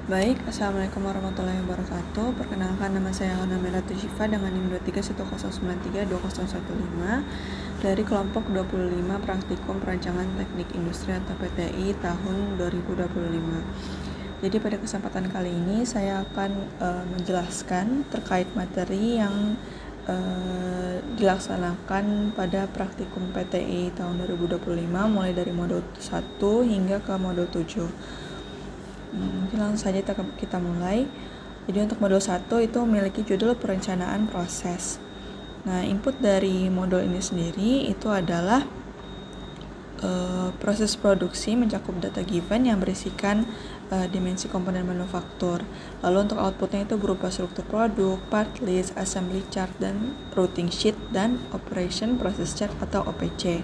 Baik, Assalamualaikum warahmatullahi wabarakatuh. Perkenalkan, nama saya Alana Meratu Syifa dengan NIM 2310932015 dari kelompok 25 Praktikum Perancangan Teknik Industri atau PTI tahun 2025. Jadi pada kesempatan kali ini saya akan menjelaskan terkait materi yang dilaksanakan pada praktikum PTI tahun 2025 mulai dari modul 1 hingga ke modul 7. Mungkin langsung saja kita mulai. Jadi untuk modul 1 itu memiliki judul perencanaan proses. Nah, input dari modul ini sendiri itu adalah proses produksi mencakup data given yang berisikan dimensi komponen manufaktur. Lalu untuk outputnya itu berupa struktur produk, part list, assembly chart, dan routing sheet, dan operation process chart atau OPC.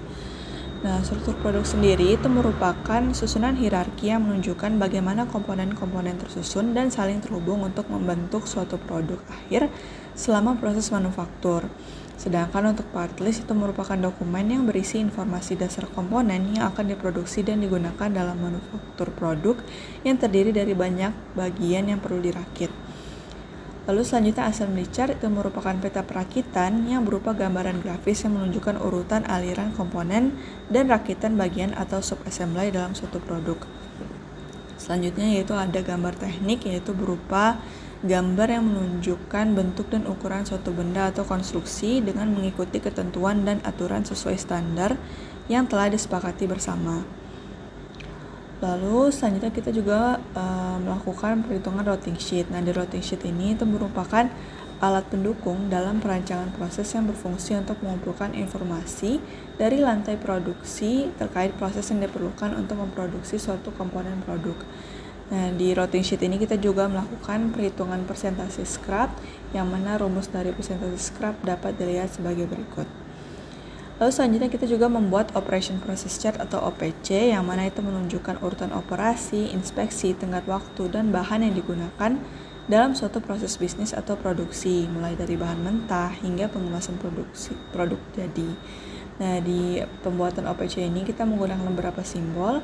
Nah, struktur produk sendiri itu merupakan susunan hierarki yang menunjukkan bagaimana komponen-komponen tersusun dan saling terhubung untuk membentuk suatu produk akhir selama proses manufaktur. Sedangkan untuk part list itu merupakan dokumen yang berisi informasi dasar komponen yang akan diproduksi dan digunakan dalam manufaktur produk yang terdiri dari banyak bagian yang perlu dirakit. Lalu selanjutnya assembly chart itu merupakan peta perakitan yang berupa gambaran grafis yang menunjukkan urutan aliran komponen dan rakitan bagian atau sub-assembly dalam suatu produk. Selanjutnya yaitu ada gambar teknik, yaitu berupa gambar yang menunjukkan bentuk dan ukuran suatu benda atau konstruksi dengan mengikuti ketentuan dan aturan sesuai standar yang telah disepakati bersama. Lalu selanjutnya kita juga melakukan perhitungan routing sheet. Nah, di routing sheet ini itu merupakan alat pendukung dalam perancangan proses yang berfungsi untuk mengumpulkan informasi dari lantai produksi terkait proses yang diperlukan untuk memproduksi suatu komponen produk. Nah, di routing sheet ini kita juga melakukan perhitungan persentase scrap, yang mana rumus dari persentase scrap dapat dilihat sebagai berikut. Lalu selanjutnya kita juga membuat Operation Process Chart atau OPC, yang mana itu menunjukkan urutan operasi, inspeksi, tenggat waktu, dan bahan yang digunakan dalam suatu proses bisnis atau produksi, mulai dari bahan mentah hingga pengemasan produk jadi. Nah, di pembuatan OPC ini kita menggunakan beberapa simbol,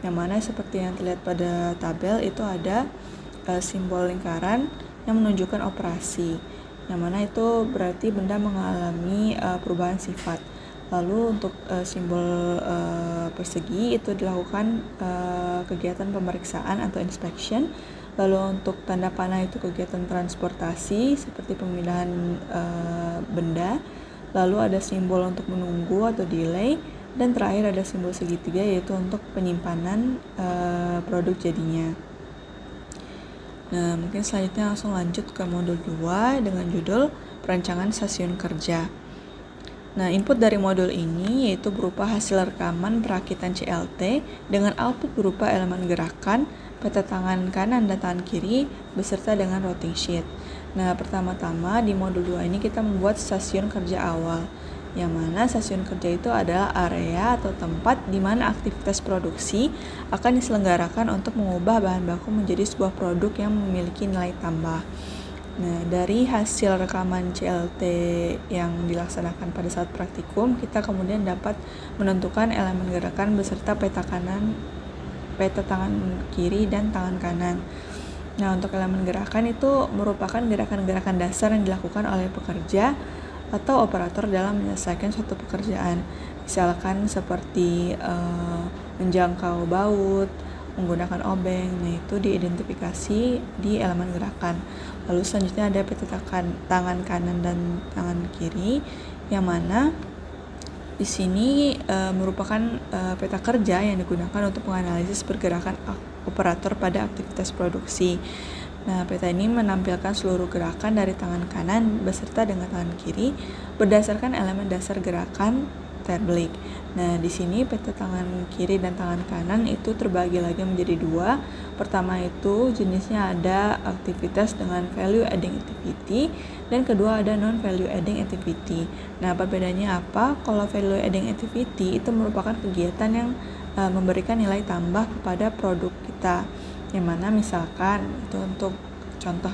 yang mana seperti yang terlihat pada tabel itu ada simbol lingkaran yang menunjukkan operasi, yang mana itu berarti benda mengalami perubahan sifat. Lalu untuk simbol persegi itu dilakukan kegiatan pemeriksaan atau inspection. Lalu untuk tanda panah itu kegiatan transportasi seperti pemindahan benda. Lalu ada simbol untuk menunggu atau delay. Dan terakhir ada simbol segitiga, yaitu untuk penyimpanan produk jadinya. Nah, mungkin selanjutnya langsung lanjut ke modul 2 dengan judul perancangan stasiun kerja. Nah, input dari modul ini yaitu berupa hasil rekaman perakitan CLT dengan output berupa elemen gerakan, peta tangan kanan dan tangan kiri, beserta dengan routing sheet. Nah, pertama-tama di modul 2 ini kita membuat stasiun kerja awal, yang mana stasiun kerja itu adalah area atau tempat di mana aktivitas produksi akan diselenggarakan untuk mengubah bahan baku menjadi sebuah produk yang memiliki nilai tambah. Nah, dari hasil rekaman CLT yang dilaksanakan pada saat praktikum, kita kemudian dapat menentukan elemen gerakan beserta peta tangan kiri dan tangan kanan. Nah, untuk elemen gerakan itu merupakan gerakan-gerakan dasar yang dilakukan oleh pekerja atau operator dalam menyelesaikan suatu pekerjaan. Misalkan seperti menjangkau baut, menggunakan obeng. Nah, itu diidentifikasi di elemen gerakan. Lalu selanjutnya ada peta tangan kanan dan tangan kiri, yang mana di sini merupakan peta kerja yang digunakan untuk menganalisis pergerakan operator pada aktivitas produksi. Nah, peta ini menampilkan seluruh gerakan dari tangan kanan beserta dengan tangan kiri berdasarkan elemen dasar gerakan terbalik. Nah, di sini peta tangan kiri dan tangan kanan itu terbagi lagi menjadi dua. Pertama itu jenisnya ada aktivitas dengan value adding activity, dan kedua ada non value adding activity. Nah, perbedaannya apa? Kalau value adding activity itu merupakan kegiatan yang memberikan nilai tambah kepada produk kita. Yang mana misalkan itu untuk contoh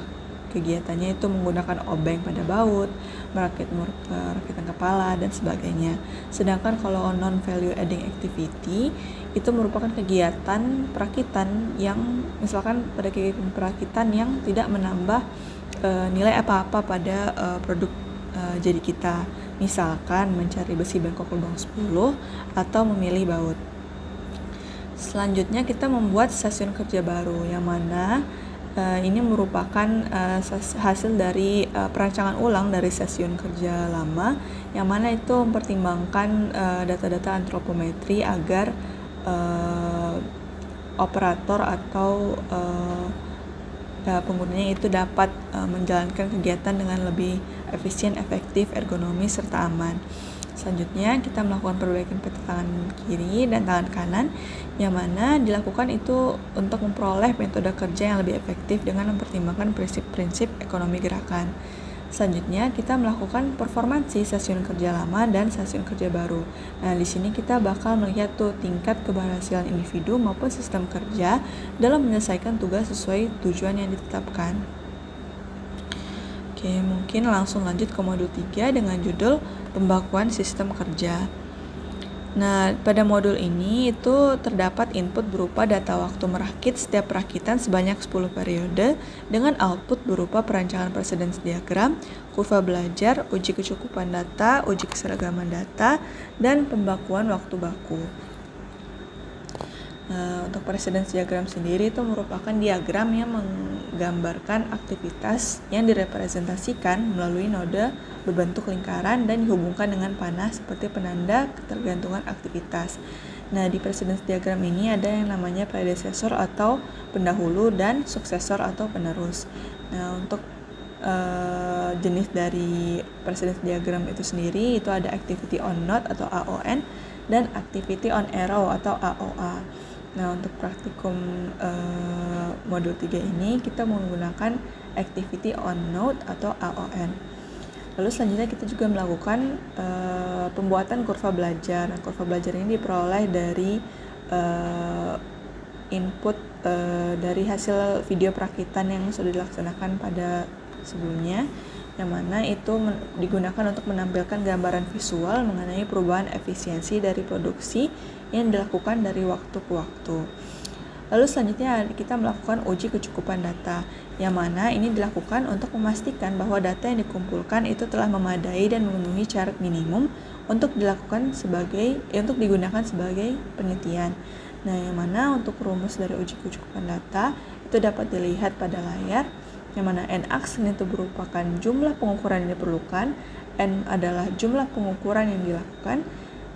kegiatannya itu menggunakan obeng pada baut, perakitan kepala, dan sebagainya. Sedangkan kalau non-value adding activity itu merupakan kegiatan perakitan yang misalkan pada kegiatan perakitan yang tidak menambah nilai apa-apa pada produk jadi kita. Misalkan mencari besi bengkok lubang 10 atau memilih baut. Selanjutnya kita membuat stasiun kerja baru, yang mana ini merupakan hasil dari perancangan ulang dari stasiun kerja lama, yang mana itu mempertimbangkan data-data antropometri agar operator atau penggunanya itu dapat menjalankan kegiatan dengan lebih efisien, efektif, ergonomis, serta aman. Selanjutnya kita melakukan perbaikan peta tangan kiri dan tangan kanan, yang mana dilakukan itu untuk memperoleh metode kerja yang lebih efektif dengan mempertimbangkan prinsip-prinsip ekonomi gerakan. Selanjutnya kita melakukan performansi stasiun kerja lama dan stasiun kerja baru. Nah, di sini kita bakal melihat tuh tingkat keberhasilan individu maupun sistem kerja dalam menyelesaikan tugas sesuai tujuan yang ditetapkan. Oke, mungkin langsung lanjut ke modul 3 dengan judul pembakuan sistem kerja. Nah, pada modul ini itu terdapat input berupa data waktu merakit setiap perakitan sebanyak 10 periode dengan output berupa perancangan precedence diagram, kurva belajar, uji kecukupan data, uji keseragaman data, dan pembakuan waktu baku. Nah, untuk precedence diagram sendiri itu merupakan diagram yang menggambarkan aktivitas yang direpresentasikan melalui node berbentuk lingkaran dan dihubungkan dengan panah seperti penanda ketergantungan aktivitas. Nah, di precedence diagram ini ada yang namanya predecessor atau pendahulu dan suksesor atau penerus. Nah, untuk jenis dari precedence diagram itu sendiri itu ada activity on node atau AON dan activity on arrow atau AOA. Nah, untuk praktikum modul 3 ini kita menggunakan activity on node atau AON. Lalu selanjutnya kita juga melakukan pembuatan kurva belajar. Nah, kurva belajar ini diperoleh dari input dari hasil video perakitan yang sudah dilaksanakan pada sebelumnya, yang mana itu digunakan untuk menampilkan gambaran visual mengenai perubahan efisiensi dari produksi yang dilakukan dari waktu ke waktu. Lalu selanjutnya kita melakukan uji kecukupan data, yang mana ini dilakukan untuk memastikan bahwa data yang dikumpulkan itu telah memadai dan memenuhi syarat minimum untuk digunakan sebagai penelitian. Nah, yang mana untuk rumus dari uji kecukupan data itu dapat dilihat pada layar, yang mana N-aksen itu merupakan jumlah pengukuran yang diperlukan, N adalah jumlah pengukuran yang dilakukan,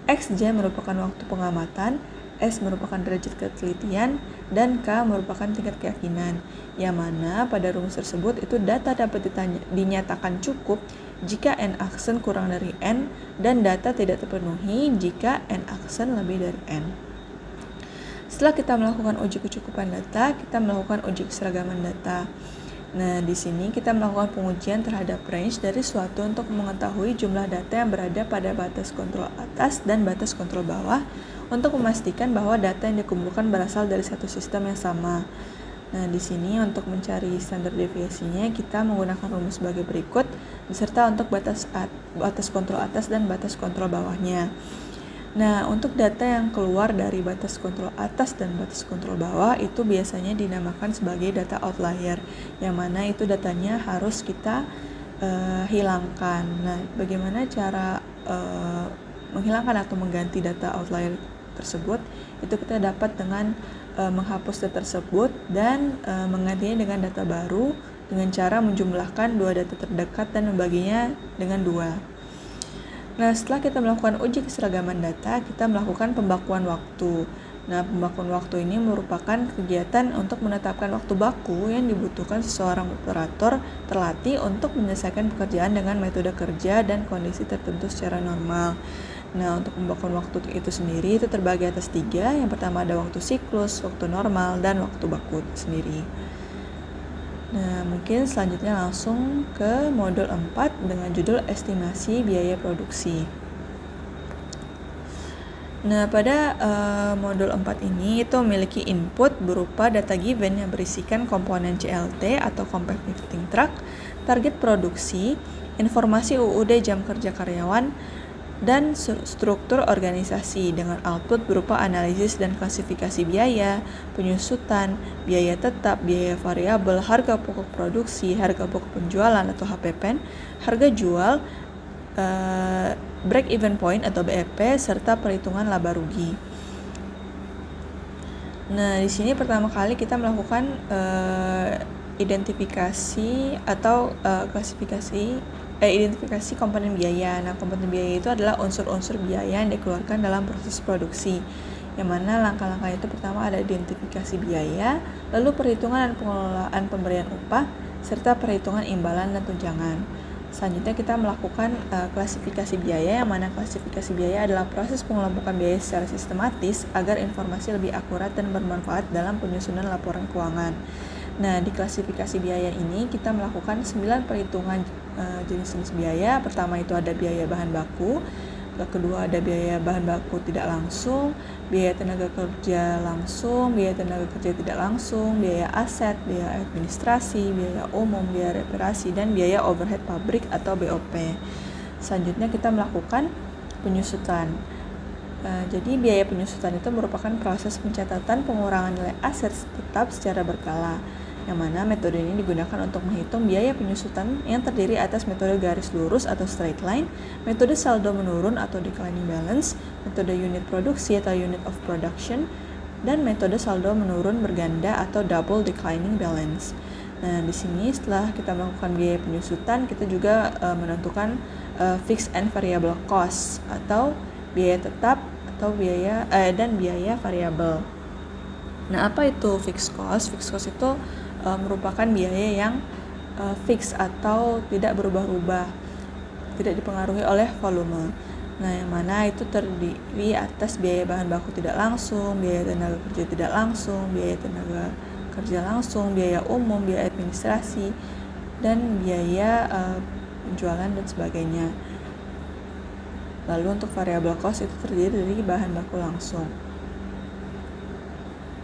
XJ merupakan waktu pengamatan, S merupakan derajat ketelitian, dan K merupakan tingkat keyakinan, yang mana pada rumus tersebut itu data dapat dinyatakan cukup jika N-aksen kurang dari N, dan data tidak terpenuhi jika N-aksen lebih dari N. Setelah kita melakukan uji kecukupan data, kita melakukan uji keseragaman data. Nah, di sini kita melakukan pengujian terhadap range dari suatu untuk mengetahui jumlah data yang berada pada batas kontrol atas dan batas kontrol bawah untuk memastikan bahwa data yang dikumpulkan berasal dari satu sistem yang sama. Nah, di sini untuk mencari standar deviasinya kita menggunakan rumus sebagai berikut beserta untuk batas kontrol atas dan batas kontrol bawahnya. Nah, untuk data yang keluar dari batas kontrol atas dan batas kontrol bawah itu biasanya dinamakan sebagai data outlier, yang mana itu datanya harus kita hilangkan. Nah, bagaimana cara menghilangkan atau mengganti data outlier tersebut? Itu kita dapat dengan menghapus data tersebut dan menggantinya dengan data baru dengan cara menjumlahkan dua data terdekat dan membaginya dengan 2. Nah, setelah kita melakukan uji keseragaman data, kita melakukan pembakuan waktu. Nah, pembakuan waktu ini merupakan kegiatan untuk menetapkan waktu baku yang dibutuhkan seseorang operator terlatih untuk menyelesaikan pekerjaan dengan metode kerja dan kondisi tertentu secara normal. Nah, untuk pembakuan waktu itu sendiri itu terbagi atas 3. Yang pertama ada waktu siklus, waktu normal, dan waktu baku sendiri. Nah, mungkin selanjutnya langsung ke modul 4 dengan judul estimasi biaya produksi. Nah, pada modul 4 ini itu memiliki input berupa data given yang berisikan komponen CLT atau Compact Lifting Truck, target produksi, informasi UUD jam kerja karyawan, dan struktur organisasi dengan output berupa analisis dan klasifikasi biaya, penyusutan, biaya tetap, biaya variabel, harga pokok produksi, harga pokok penjualan atau HPPN, harga jual, break even point atau BEP, serta perhitungan laba rugi. Nah, di sini pertama kali kita melakukan identifikasi atau identifikasi komponen biaya. Nah, komponen biaya itu adalah unsur-unsur biaya yang dikeluarkan dalam proses produksi. Yang mana langkah-langkah itu pertama ada identifikasi biaya, lalu perhitungan dan pengelolaan pemberian upah, serta perhitungan imbalan dan tunjangan. Selanjutnya kita melakukan klasifikasi biaya, yang mana klasifikasi biaya adalah proses pengelompokan biaya secara sistematis agar informasi lebih akurat dan bermanfaat dalam penyusunan laporan keuangan. Nah, di klasifikasi biaya ini kita melakukan 9 perhitungan jenis-jenis biaya. Pertama itu ada biaya bahan baku, kedua ada biaya bahan baku tidak langsung, biaya tenaga kerja langsung, biaya tenaga kerja tidak langsung, biaya aset, biaya administrasi, biaya umum, biaya reparasi, dan biaya overhead pabrik atau BOP. Selanjutnya kita melakukan penyusutan. Jadi biaya penyusutan itu merupakan proses pencatatan pengurangan nilai aset tetap secara berkala, yang mana metode ini digunakan untuk menghitung biaya penyusutan yang terdiri atas metode garis lurus atau straight line, metode saldo menurun atau declining balance, metode unit produksi atau unit of production, dan metode saldo menurun berganda atau double declining balance. Nah, di sini setelah kita melakukan biaya penyusutan, kita juga menentukan fixed and variable cost atau biaya tetap atau biaya variabel. Nah, apa itu fixed cost? Fixed cost itu merupakan biaya yang fix atau tidak berubah-ubah, tidak dipengaruhi oleh volume. Nah, yang mana itu terdiri atas biaya bahan baku tidak langsung, biaya tenaga kerja tidak langsung, biaya tenaga kerja langsung, biaya umum, biaya administrasi, dan biaya penjualan dan sebagainya. Lalu untuk variable cost itu terdiri dari bahan baku langsung.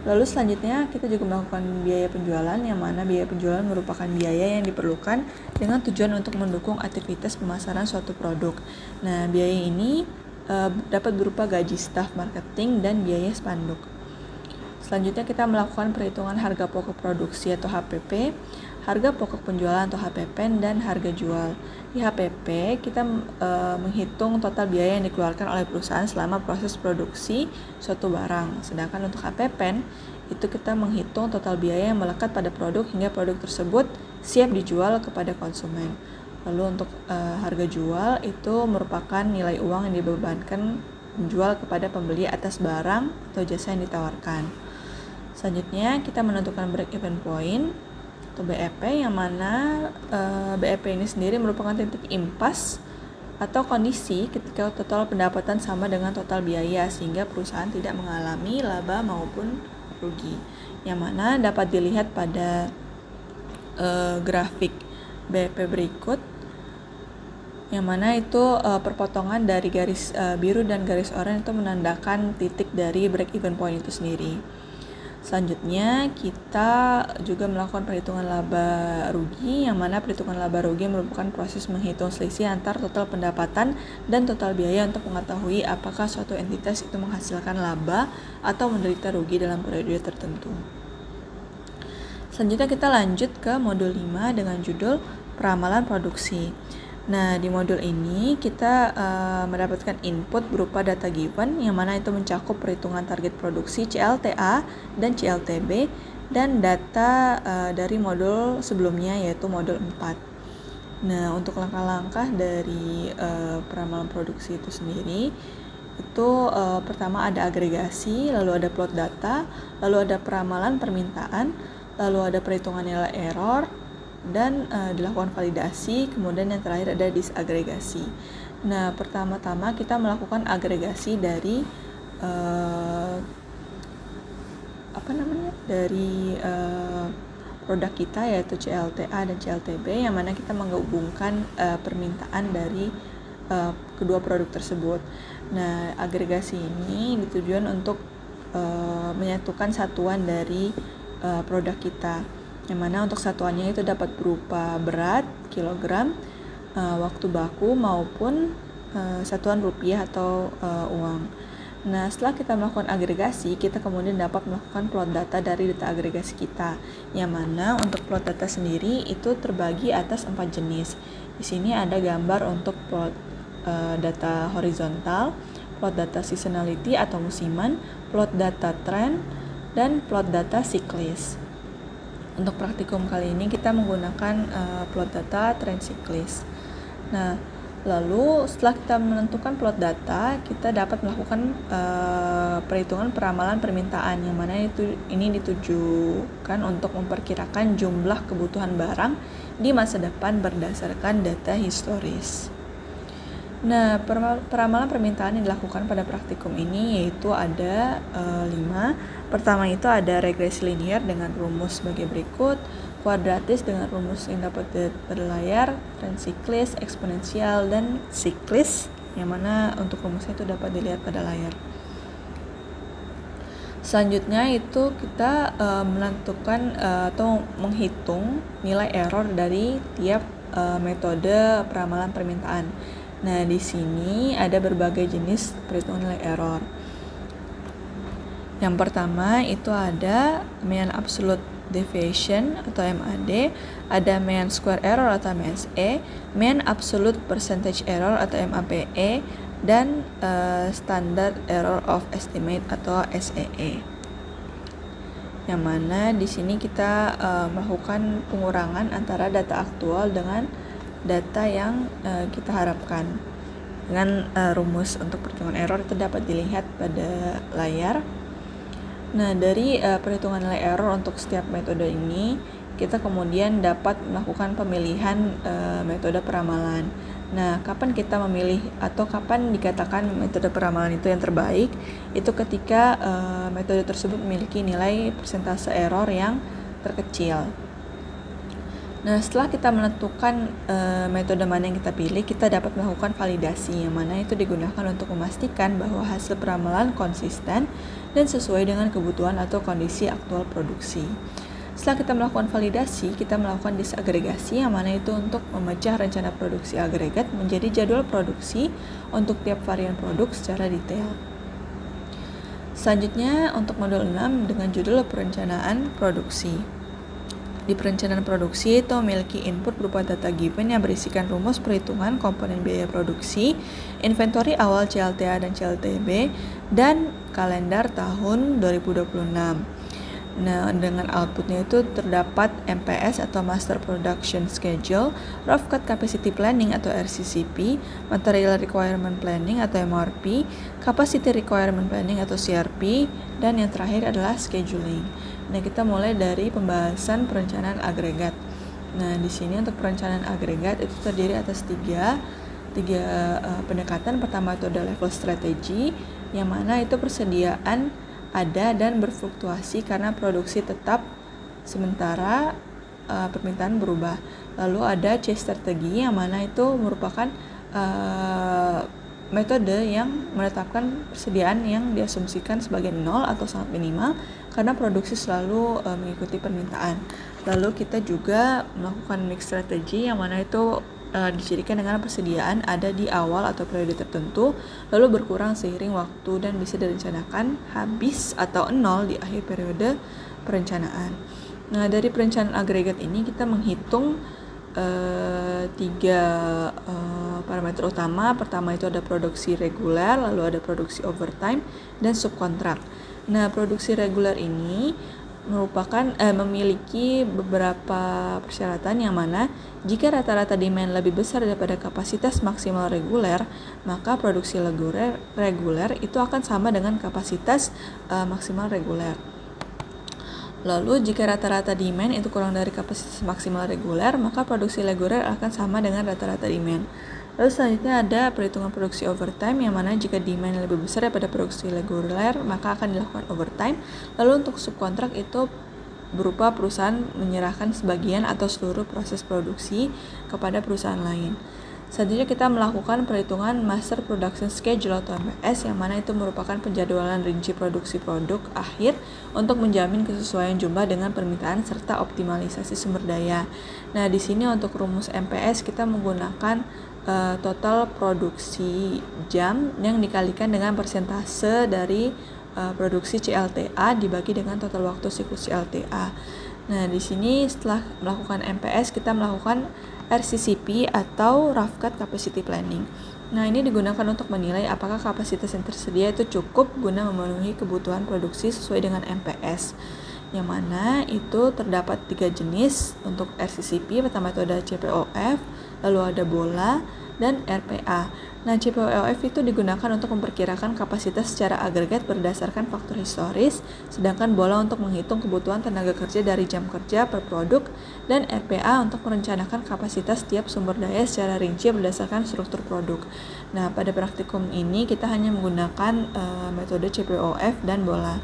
Lalu selanjutnya kita juga melakukan biaya penjualan, yang mana biaya penjualan merupakan biaya yang diperlukan dengan tujuan untuk mendukung aktivitas pemasaran suatu produk. Nah, biaya ini dapat berupa gaji staf marketing dan biaya spanduk. Selanjutnya kita melakukan perhitungan harga pokok produksi atau HPP, harga pokok penjualan atau HPPN, dan harga jual. Di HPP kita menghitung total biaya yang dikeluarkan oleh perusahaan selama proses produksi suatu barang. Sedangkan untuk HPPN itu kita menghitung total biaya yang melekat pada produk hingga produk tersebut siap dijual kepada konsumen. Lalu untuk harga jual itu merupakan nilai uang yang dibebankan penjual kepada pembeli atas barang atau jasa yang ditawarkan. Selanjutnya kita menentukan break even point atau BEP, yang mana BEP ini sendiri merupakan titik impas atau kondisi ketika total pendapatan sama dengan total biaya sehingga perusahaan tidak mengalami laba maupun rugi, yang mana dapat dilihat pada grafik BEP berikut, yang mana itu perpotongan dari garis biru dan garis oranye itu menandakan titik dari break even point itu sendiri. Selanjutnya kita juga melakukan perhitungan laba rugi, yang mana perhitungan laba rugi merupakan proses menghitung selisih antar total pendapatan dan total biaya untuk mengetahui apakah suatu entitas itu menghasilkan laba atau menderita rugi dalam periode tertentu. Selanjutnya kita lanjut ke modul 5 dengan judul peramalan produksi. Nah, di modul ini kita mendapatkan input berupa data given, yang mana itu mencakup perhitungan target produksi CLTA dan CLTB, dan data dari modul sebelumnya yaitu modul 4. Nah, untuk langkah-langkah dari peramalan produksi itu sendiri, itu pertama ada agregasi, lalu ada plot data, lalu ada peramalan permintaan, lalu ada perhitungan nilai error, dan dilakukan validasi, kemudian yang terakhir ada disagregasi. Nah, pertama-tama kita melakukan agregasi dari produk kita yaitu CLTA dan CLTB, yang mana kita menggabungkan permintaan dari kedua produk tersebut. Nah, agregasi ini ditujukan untuk menyatukan satuan dari produk kita, yang mana untuk satuannya itu dapat berupa berat, kilogram, waktu baku maupun satuan rupiah atau uang. Nah, setelah kita melakukan agregasi, kita kemudian dapat melakukan plot data dari data agregasi kita, yang mana untuk plot data sendiri itu terbagi atas 4 jenis. Di sini ada gambar untuk plot data horizontal, plot data seasonality atau musiman, plot data trend, dan plot data siklis. Untuk praktikum kali ini kita menggunakan plot data trend siklis. Nah, lalu setelah kita menentukan plot data, kita dapat melakukan perhitungan peramalan permintaan, yang mana ini ditujukan untuk memperkirakan jumlah kebutuhan barang di masa depan berdasarkan data historis. Nah, peramalan permintaan yang dilakukan pada praktikum ini yaitu ada 5. Pertama itu ada regresi linear dengan rumus sebagai berikut, kuadratis dengan rumus yang dapat berlayar, trend siklis, eksponensial, dan siklis, yang mana untuk rumusnya itu dapat dilihat pada layar. Selanjutnya itu kita menentukan atau menghitung nilai error dari tiap metode peramalan permintaan. Nah, di sini ada berbagai jenis perhitungan nilai error. Yang pertama itu ada mean absolute deviation atau MAD, ada mean square error atau MSE, mean absolute percentage error atau MAPE, dan standard error of estimate atau SEE. Yang mana di sini kita melakukan pengurangan antara data aktual dengan data yang kita harapkan. Dengan rumus untuk perhitungan error itu dapat dilihat pada layar. Nah, dari perhitungan nilai error untuk setiap metode ini, kita kemudian dapat melakukan pemilihan metode peramalan. Nah, kapan kita memilih atau kapan dikatakan metode peramalan itu yang terbaik? Itu ketika metode tersebut memiliki nilai persentase error yang terkecil. Nah, setelah kita menentukan metode mana yang kita pilih, kita dapat melakukan validasi, yang mana itu digunakan untuk memastikan bahwa hasil peramalan konsisten dan sesuai dengan kebutuhan atau kondisi aktual produksi. Setelah kita melakukan validasi, kita melakukan disagregasi, yang mana itu untuk memecah rencana produksi agregat menjadi jadwal produksi untuk tiap varian produk secara detail. Selanjutnya untuk modul 6 dengan judul perencanaan produksi. Di perencanaan produksi itu memiliki input berupa data given yang berisikan rumus perhitungan komponen biaya produksi, inventory awal CLTA dan CLTB, dan kalender tahun 2026. Nah, dengan outputnya itu terdapat MPS atau Master Production Schedule, Rough Cut Capacity Planning atau RCCP, Material Requirement Planning atau MRP, Capacity Requirement Planning atau CRP, dan yang terakhir adalah Scheduling. Nah, kita mulai dari pembahasan perencanaan agregat. Nah, di sini untuk perencanaan agregat itu terdiri atas tiga pendekatan. Pertama itu ada level strategi, yang mana itu persediaan ada dan berfluktuasi karena produksi tetap sementara permintaan berubah. Lalu ada C strategi, yang mana itu merupakan metode yang menetapkan persediaan yang diasumsikan sebagai nol atau sangat minimal karena produksi selalu mengikuti permintaan. Lalu kita juga melakukan mix strategi, yang mana itu dicirikan dengan persediaan ada di awal atau periode tertentu, lalu berkurang seiring waktu dan bisa direncanakan habis atau nol di akhir periode perencanaan. Nah, dari perencanaan agregat ini kita menghitung tiga parameter utama. Pertama itu ada produksi reguler, lalu ada produksi overtime, dan subkontrak. Nah, produksi reguler ini merupakan memiliki beberapa persyaratan, yang mana jika rata-rata demand lebih besar daripada kapasitas maksimal reguler, maka produksi reguler itu akan sama dengan kapasitas maksimal reguler. Lalu jika rata-rata demand itu kurang dari kapasitas maksimal reguler, maka produksi reguler akan sama dengan rata-rata demand. Lalu selanjutnya ada perhitungan produksi overtime, yang mana jika demand lebih besar daripada produksi reguler, maka akan dilakukan overtime. Lalu untuk subkontrak itu berupa perusahaan menyerahkan sebagian atau seluruh proses produksi kepada perusahaan lain. Selanjutnya kita melakukan perhitungan Master Production Schedule atau MPS, yang mana itu merupakan penjadwalan rinci produksi produk akhir untuk menjamin kesesuaian jumlah dengan permintaan serta optimalisasi sumber daya. Nah, di sini untuk rumus MPS kita menggunakan total produksi jam yang dikalikan dengan persentase dari produksi CLTA dibagi dengan total waktu siklus CLTA. Nah, di sini setelah melakukan MPS kita melakukan RCCP atau Rough Cut Capacity Planning. Nah, ini digunakan untuk menilai apakah kapasitas yang tersedia itu cukup guna memenuhi kebutuhan produksi sesuai dengan MPS. Yang mana itu terdapat 3 jenis untuk RCCP. Pertama itu ada CPOF, lalu ada bola, dan RPA. Nah, CPOF itu digunakan untuk memperkirakan kapasitas secara agregat berdasarkan faktor historis, sedangkan bola untuk menghitung kebutuhan tenaga kerja dari jam kerja per produk, dan RPA untuk merencanakan kapasitas tiap sumber daya secara rinci berdasarkan struktur produk. Nah, pada praktikum ini kita hanya menggunakan metode CPOF dan bola.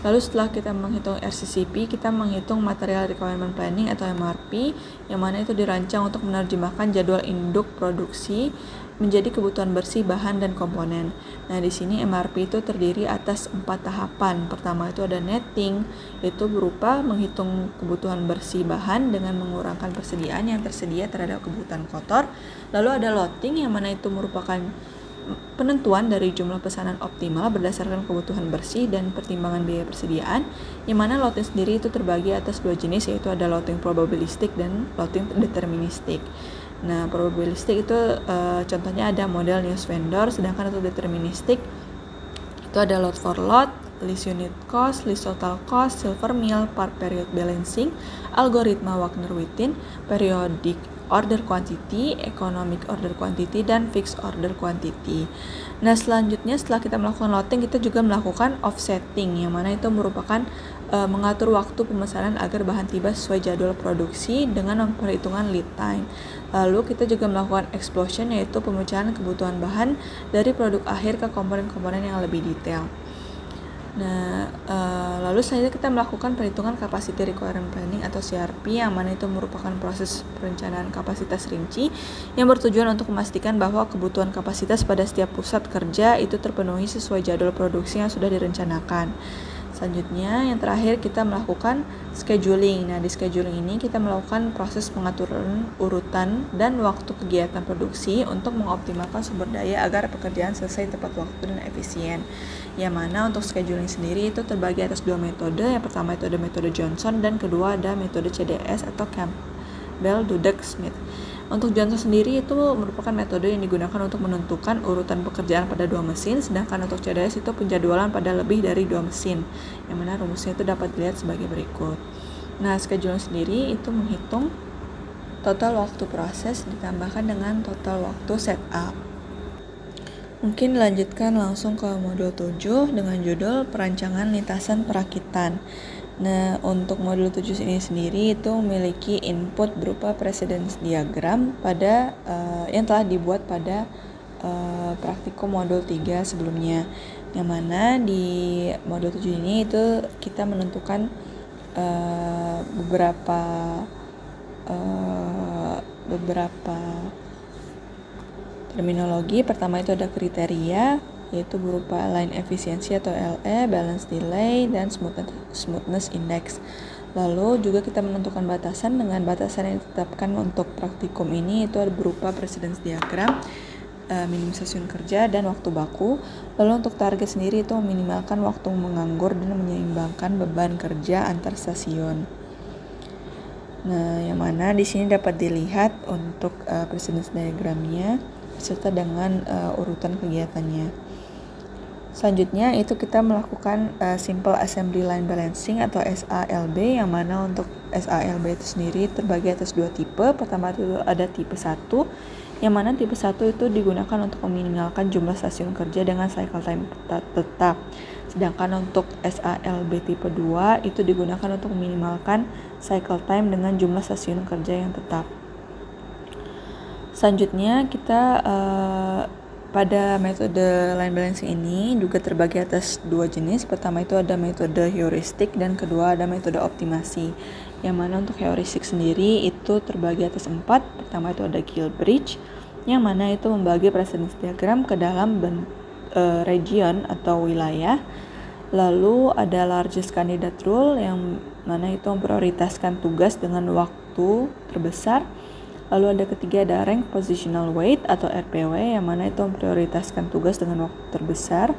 Lalu setelah kita menghitung RCCP, kita menghitung Material Requirement Planning atau MRP, yang mana itu dirancang untuk menerjemahkan jadwal induk produksi menjadi kebutuhan bersih bahan dan komponen. Nah, di sini MRP itu terdiri atas 4 tahapan. Pertama itu ada netting, itu berupa menghitung kebutuhan bersih bahan dengan mengurangkan persediaan yang tersedia terhadap kebutuhan kotor. Lalu ada loading, yang mana itu merupakan penentuan dari jumlah pesanan optimal berdasarkan kebutuhan bersih dan pertimbangan biaya persediaan, yang mana loading sendiri itu terbagi atas 2 jenis, yaitu ada loading probabilistik dan loading deterministik. Nah, probabilistik itu contohnya ada model news vendor, sedangkan untuk deterministik itu ada load for load, list unit cost, list total cost, silver meal, part period balancing, algoritma Wagner-Wittin, periodic order quantity, economic order quantity, dan fixed order quantity. Nah, selanjutnya setelah kita melakukan loading, kita juga melakukan offsetting, yang mana itu merupakan mengatur waktu pemesanan agar bahan tiba sesuai jadwal produksi dengan memperhitungkan lead time. Lalu kita juga melakukan explosion, yaitu pemecahan kebutuhan bahan dari produk akhir ke komponen-komponen yang lebih detail. Nah, lalu selanjutnya kita melakukan perhitungan Capacity Requirement Planning atau CRP, yang mana itu merupakan proses perencanaan kapasitas rinci yang bertujuan untuk memastikan bahwa kebutuhan kapasitas pada setiap pusat kerja itu terpenuhi sesuai jadwal produksi yang sudah direncanakan. Selanjutnya, yang terakhir kita melakukan scheduling. Nah, di scheduling ini kita melakukan proses pengaturan urutan dan waktu kegiatan produksi untuk mengoptimalkan sumber daya agar pekerjaan selesai tepat waktu dan efisien. Yang mana untuk scheduling sendiri itu terbagi atas 2 metode. Yang pertama itu ada metode Johnson dan kedua ada metode CDS atau Campbell Dudek Smith. Untuk Johnson sendiri itu merupakan metode yang digunakan untuk menentukan urutan pekerjaan pada 2 mesin, sedangkan untuk CDS itu penjadwalan pada lebih dari 2 mesin, yang mana rumusnya itu dapat dilihat sebagai berikut. Nah, scheduling sendiri itu menghitung total waktu proses ditambahkan dengan total waktu setup. Mungkin lanjutkan langsung ke modul 7 dengan judul Perancangan Lintasan Perakitan. Nah, untuk modul 7 ini sendiri itu memiliki input berupa precedence diagram pada yang telah dibuat pada praktikum modul 3 sebelumnya. Yang mana di modul 7 ini itu kita menentukan beberapa terminologi. Pertama itu ada kriteria, yaitu berupa line efisiensi atau LE, balance delay, dan smoothness index. Lalu juga kita menentukan batasan. Dengan batasan yang ditetapkan untuk praktikum ini itu berupa precedence diagram, minimum stasiun kerja, dan waktu baku. Lalu untuk target sendiri itu meminimalkan waktu menganggur dan menyeimbangkan beban kerja antar stasiun. Nah, yang mana di sini dapat dilihat untuk precedence diagramnya serta dengan urutan kegiatannya. Selanjutnya itu kita melakukan Simple Assembly Line Balancing atau SALB, yang mana untuk SALB itu sendiri terbagi atas 2 tipe. Pertama itu ada tipe 1, yang mana tipe 1 itu digunakan untuk meminimalkan jumlah stasiun kerja dengan cycle time tetap. Sedangkan untuk SALB tipe 2 itu digunakan untuk meminimalkan cycle time dengan jumlah stasiun kerja yang tetap. Selanjutnya kita pada metode line balancing ini juga terbagi atas 2 jenis. Pertama itu ada metode heuristik dan kedua ada metode optimasi. Yang mana untuk heuristik sendiri itu terbagi atas 4. Pertama itu ada Gilbridge, yang mana itu membagi precedence diagram ke dalam region atau wilayah. Lalu ada largest candidate rule yang mana itu memprioritaskan tugas dengan waktu terbesar. Lalu ada ketiga ada rank positional weight atau RPW yang mana itu memprioritaskan tugas dengan waktu terbesar.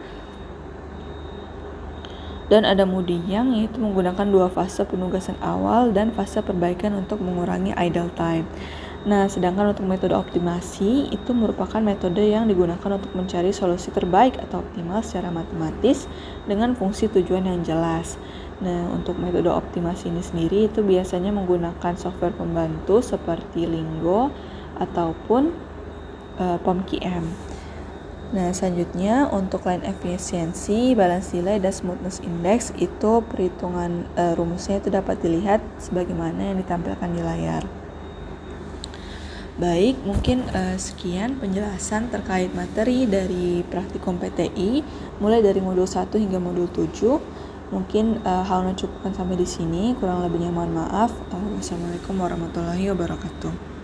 Dan ada Moody Young yaitu menggunakan 2 fase penugasan awal dan fase perbaikan untuk mengurangi idle time. Nah, sedangkan untuk metode optimasi itu merupakan metode yang digunakan untuk mencari solusi terbaik atau optimal secara matematis dengan fungsi tujuan yang jelas. Nah, untuk metode optimasi ini sendiri itu biasanya menggunakan software pembantu seperti Lingo ataupun POMQM. Nah, selanjutnya untuk line efisiensi, balance delay, dan smoothness index itu perhitungan rumusnya itu dapat dilihat sebagaimana yang ditampilkan di layar. Baik, mungkin sekian penjelasan terkait materi dari praktikum PTI mulai dari modul 1 hingga modul 7. Mungkin hal cukupkan sampai di sini, kurang lebihnya mohon maaf. Wassalamualaikum warahmatullahi wabarakatuh.